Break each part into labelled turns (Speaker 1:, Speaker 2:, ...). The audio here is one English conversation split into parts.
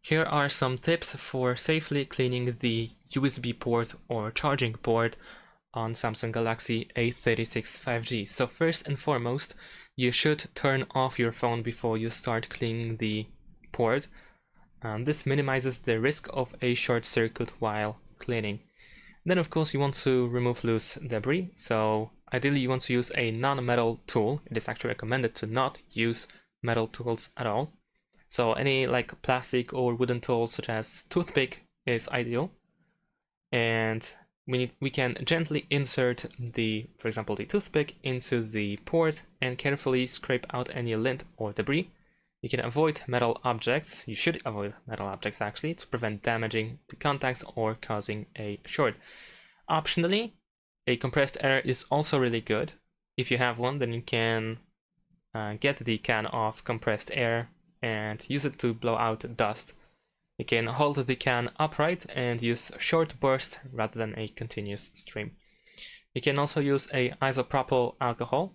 Speaker 1: Here are some tips for safely cleaning the USB port or charging port on Samsung Galaxy A36 5G. So first and foremost, you should turn off your phone before you start cleaning the port. This minimizes the risk of a short circuit while cleaning. Then of course you want to remove loose debris, so ideally you want to use a non-metal tool. It is actually recommended to not use metal tools at all. So any like plastic or wooden tools such as toothpick is ideal. And we can gently insert for example, the toothpick into the port and carefully scrape out any lint or debris. You can avoid metal objects. You should avoid metal objects actually to prevent damaging the contacts or causing a short. Optionally, a compressed air is also really good. If you have one, then you can get the can of compressed air and use it to blow out dust. You can hold the can upright and use short bursts rather than a continuous stream. You can also use a isopropyl alcohol,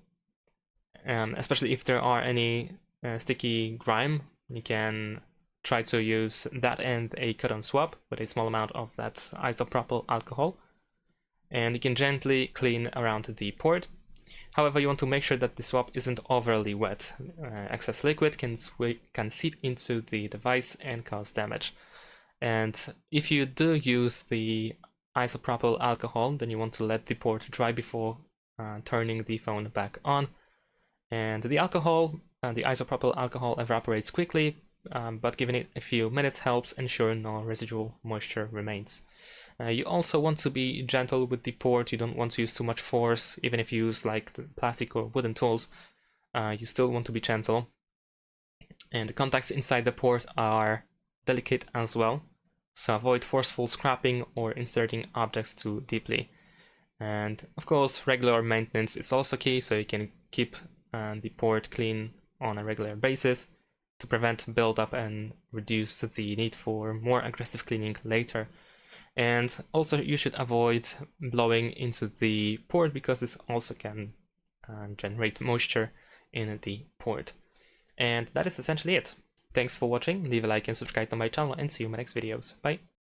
Speaker 1: especially if there are any sticky grime. You can try to use that and a cotton swab with a small amount of that isopropyl alcohol, and you can gently clean around the port. However, you want to make sure that the swab isn't overly wet. Excess liquid can seep into the device and cause damage. And if you do use the isopropyl alcohol, then you want to let the port dry before turning the phone back on. And the isopropyl alcohol evaporates quickly, but giving it a few minutes helps ensure no residual moisture remains. You also want to be gentle with the port. You don't want to use too much force. Even if you use like plastic or wooden tools, you still want to be gentle. And the contacts inside the port are delicate as well, so avoid forceful scraping or inserting objects too deeply. And of course, regular maintenance is also key, so you can keep the port clean on a regular basis to prevent buildup and reduce the need for more aggressive cleaning later. And also you should avoid blowing into the port because this also can generate moisture in the port. And that is essentially it. Thanks for watching, leave a like and subscribe to my channel, and see you in my next videos. Bye!